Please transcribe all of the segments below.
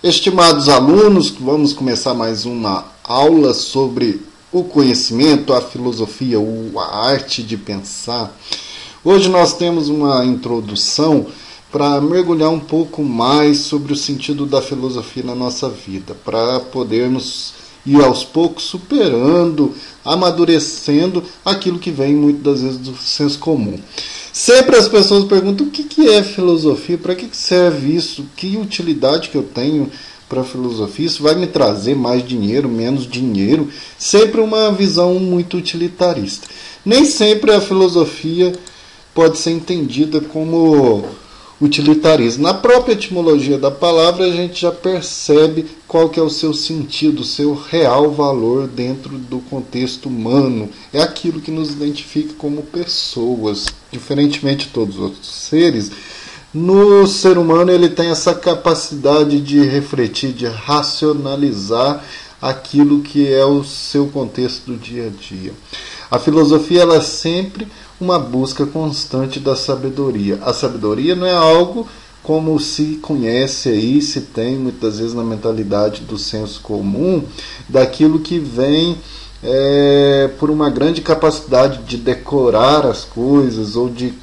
Estimados alunos, vamos começar mais uma aula sobre o conhecimento, a filosofia, a arte de pensar. Hoje nós temos uma introdução para mergulhar um pouco mais sobre o sentido da filosofia na nossa vida, para podermos ir aos poucos superando, amadurecendo aquilo que vem muitas das vezes do senso comum. Sempre as pessoas perguntam o que é filosofia, para que serve isso, que utilidade que eu tenho para a filosofia, isso vai me trazer mais dinheiro, menos dinheiro, sempre uma visão muito utilitarista. Nem sempre a filosofia pode ser entendida como utilitarismo. Na própria etimologia da palavra a gente já percebe qual que é o seu sentido, o seu real valor dentro do contexto humano. É aquilo que nos identifica como pessoas. Diferentemente de todos os outros seres, no ser humano ele tem essa capacidade de refletir, de racionalizar aquilo que é o seu contexto do dia a dia. A filosofia ela é sempre uma busca constante da sabedoria. A sabedoria não é algo como se conhece aí, se tem muitas vezes na mentalidade do senso comum, daquilo que vem por uma grande capacidade de decorar as coisas ou de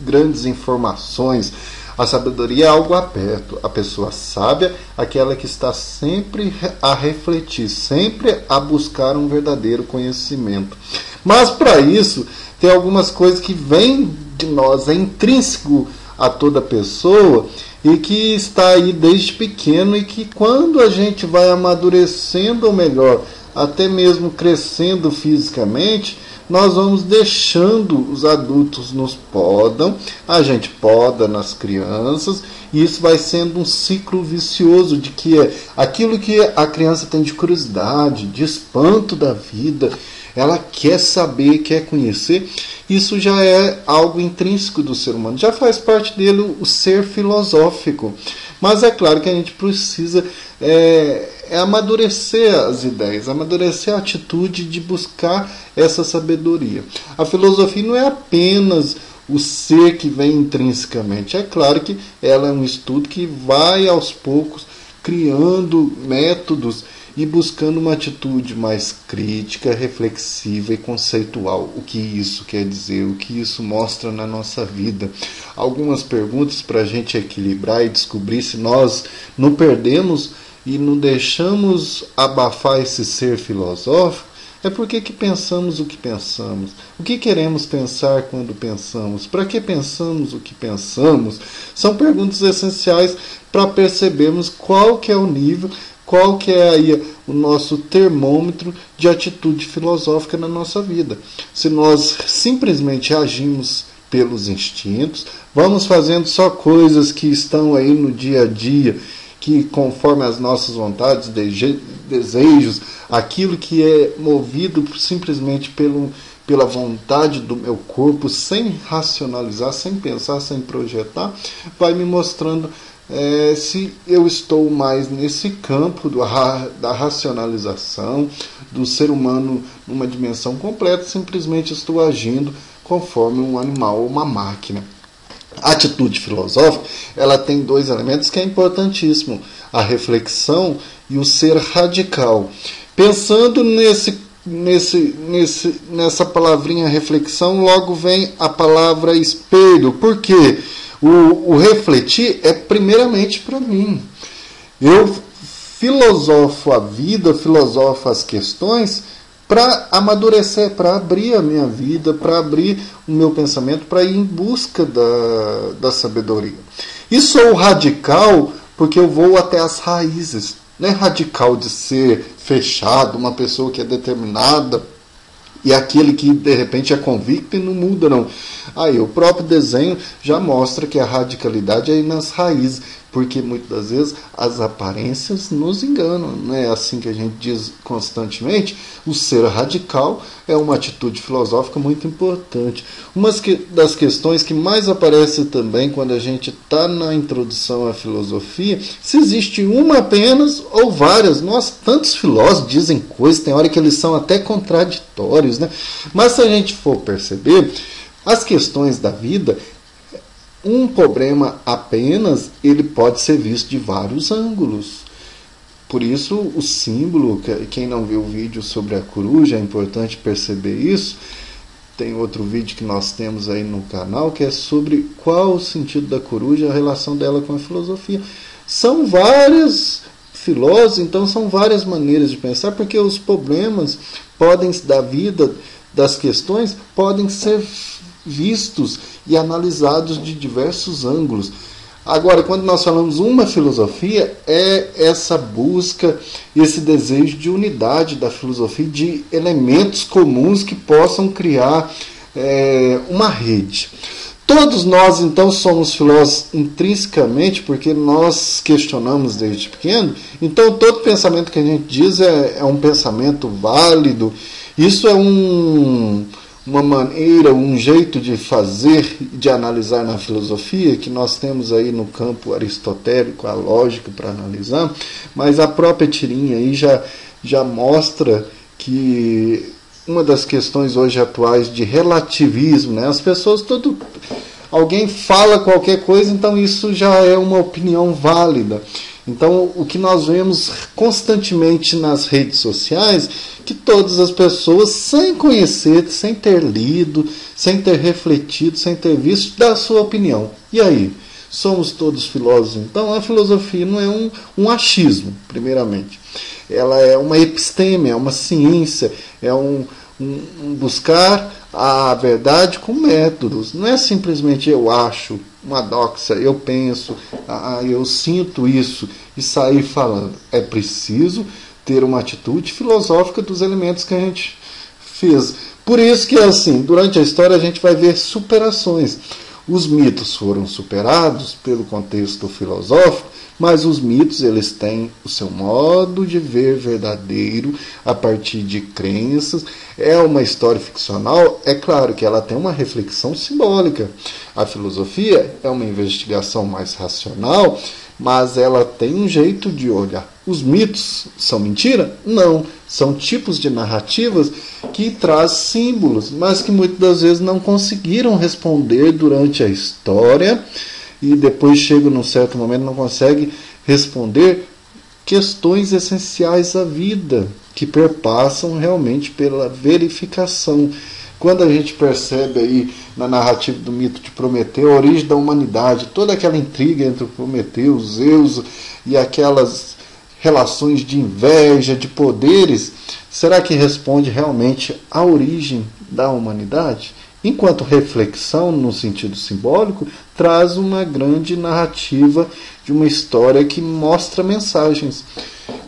grandes informações. A sabedoria é algo aberto. A pessoa sábia, aquela que está sempre a refletir, sempre a buscar um verdadeiro conhecimento. Mas para isso, tem algumas coisas que vêm de nós, é intrínseco a toda pessoa e que está aí desde pequeno e que quando a gente vai amadurecendo, ou melhor, até mesmo crescendo fisicamente, nós vamos deixando os adultos nos podam, a gente poda nas crianças, e isso vai sendo um ciclo vicioso de que é aquilo que a criança tem de curiosidade, de espanto da vida, ela quer saber, quer conhecer, isso já é algo intrínseco do ser humano, já faz parte dele o ser filosófico. Mas é claro que a gente precisa amadurecer as ideias, amadurecer a atitude de buscar essa sabedoria. A filosofia não é apenas o ser que vem intrinsecamente. É claro que ela é um estudo que vai aos poucos criando métodos e buscando uma atitude mais crítica, reflexiva e conceitual. O que isso quer dizer? O que isso mostra na nossa vida? Algumas perguntas para a gente equilibrar e descobrir se nós não perdemos e não deixamos abafar esse ser filosófico. É porque que pensamos o que pensamos? O que queremos pensar quando pensamos? Para que pensamos o que pensamos? São perguntas essenciais para percebermos qual que é o nível, qual que é aí o nosso termômetro de atitude filosófica na nossa vida. Se nós simplesmente agimos pelos instintos, vamos fazendo só coisas que estão aí no dia a dia, que conforme as nossas vontades, desejos, aquilo que é movido simplesmente pela vontade do meu corpo, sem racionalizar, sem pensar, sem projetar, vai me mostrando se eu estou mais nesse campo da racionalização, do ser humano numa dimensão completa, simplesmente estou agindo conforme um animal ou uma máquina. A atitude filosófica ela tem dois elementos que é importantíssimo, a reflexão e o ser radical. Pensando nessa palavrinha reflexão, logo vem a palavra espelho. Por quê? O refletir é primeiramente para mim. Eu filosofo a vida, filosofo as questões para amadurecer, para abrir a minha vida, para abrir o meu pensamento, para ir em busca da sabedoria. E sou radical porque eu vou até as raízes. Não é radical de ser fechado, uma pessoa que é determinada e aquele que de repente é convicto e não muda, não. Aí o próprio desenho já mostra que a radicalidade é aí nas raízes, porque muitas das vezes as aparências nos enganam, não é assim que a gente diz constantemente. O ser radical é uma atitude filosófica muito importante. Uma das questões que mais aparece também quando a gente está na introdução à filosofia, se existe uma apenas ou várias. Nossa, tantos filósofos dizem coisas, tem hora que eles são até contraditórios, né? Mas se a gente for perceber, as questões da vida um problema apenas, ele pode ser visto de vários ângulos. Por isso, o símbolo, quem não viu o vídeo sobre a coruja, é importante perceber isso. Tem outro vídeo que nós temos aí no canal, que é sobre qual o sentido da coruja, a relação dela com a filosofia. São vários filósofos, então são várias maneiras de pensar, porque os problemas da vida, das questões, podem ser vistos e analisados de diversos ângulos. Agora, quando nós falamos uma filosofia, é essa busca, esse desejo de unidade da filosofia, de elementos comuns que possam criar uma rede. Todos nós, então, somos filósofos intrinsecamente, porque nós questionamos desde pequeno. Então, todo pensamento que a gente diz é um pensamento válido. Isso é uma maneira, um jeito de fazer, de analisar na filosofia, que nós temos aí no campo aristotélico, a lógica para analisar, mas a própria tirinha aí já mostra que uma das questões hoje atuais de relativismo, né? As pessoas, alguém fala qualquer coisa, então isso já é uma opinião válida. Então, o que nós vemos constantemente nas redes sociais, que todas as pessoas, sem conhecer, sem ter lido, sem ter refletido, sem ter visto, dá a sua opinião. E aí? Somos todos filósofos? Então, a filosofia não é um achismo, primeiramente. Ela é uma episteme, é uma ciência, é um buscar a verdade com métodos. Não é simplesmente eu acho, uma doxa, eu penso, eu sinto isso e sair falando. É preciso ter uma atitude filosófica dos elementos que a gente fez. Por isso que, assim, durante a história a gente vai ver superações. Os mitos foram superados pelo contexto filosófico, mas os mitos, eles têm o seu modo de ver verdadeiro a partir de crenças. É uma história ficcional, é claro que ela tem uma reflexão simbólica. A filosofia é uma investigação mais racional, mas ela tem um jeito de olhar. Os mitos são mentira? Não. São tipos de narrativas que trazem símbolos, mas que muitas das vezes não conseguiram responder durante a história, e depois chega num certo momento não consegue responder questões essenciais à vida, que perpassam realmente pela verificação. Quando a gente percebe aí na narrativa do mito de Prometeu a origem da humanidade, toda aquela intriga entre Prometeu, Zeus e aquelas relações de inveja, de poderes, será que responde realmente à origem da humanidade? Enquanto reflexão, no sentido simbólico, traz uma grande narrativa de uma história que mostra mensagens.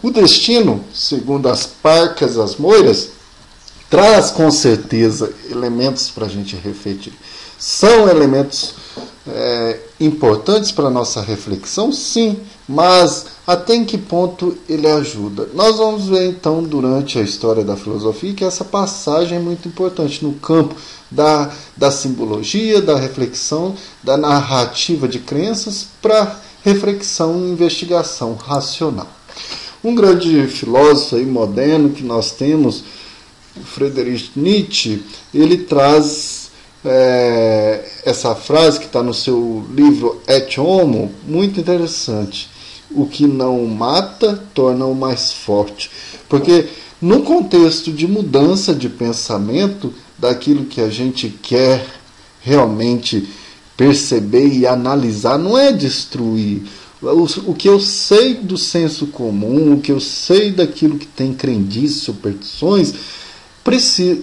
O destino, segundo as Parcas, as Moiras, traz com certeza elementos para a gente refletir. São elementos importantes para a nossa reflexão? Sim, mas até em que ponto ele ajuda? Nós vamos ver então durante a história da filosofia que essa passagem é muito importante no campo da simbologia, da reflexão, da narrativa de crenças para reflexão e investigação racional. Um grande filósofo aí moderno que nós temos, Friedrich Nietzsche, ele traz essa frase que está no seu livro Et Homo, muito interessante. O que não mata torna o mais forte. Porque no contexto de mudança de pensamento, daquilo que a gente quer realmente perceber e analisar, não é destruir. O que eu sei do senso comum, o que eu sei daquilo que tem crendices, superstições,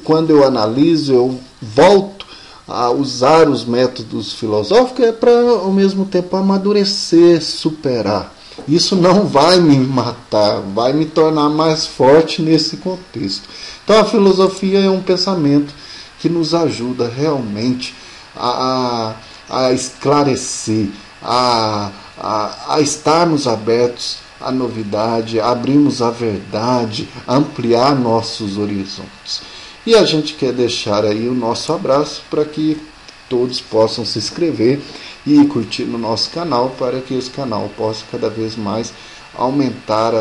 quando eu analiso, eu volto a usar os métodos filosóficos para, ao mesmo tempo, amadurecer, superar. Isso não vai me matar, vai me tornar mais forte nesse contexto. Então a filosofia é um pensamento que nos ajuda realmente a esclarecer, a estarmos abertos à novidade, a abrirmos a verdade, a ampliar nossos horizontes. E a gente quer deixar aí o nosso abraço para que todos possam se inscrever e curtir no nosso canal, para que esse canal possa cada vez mais aumentar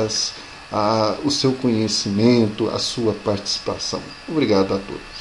o seu conhecimento, a sua participação. Obrigado a todos.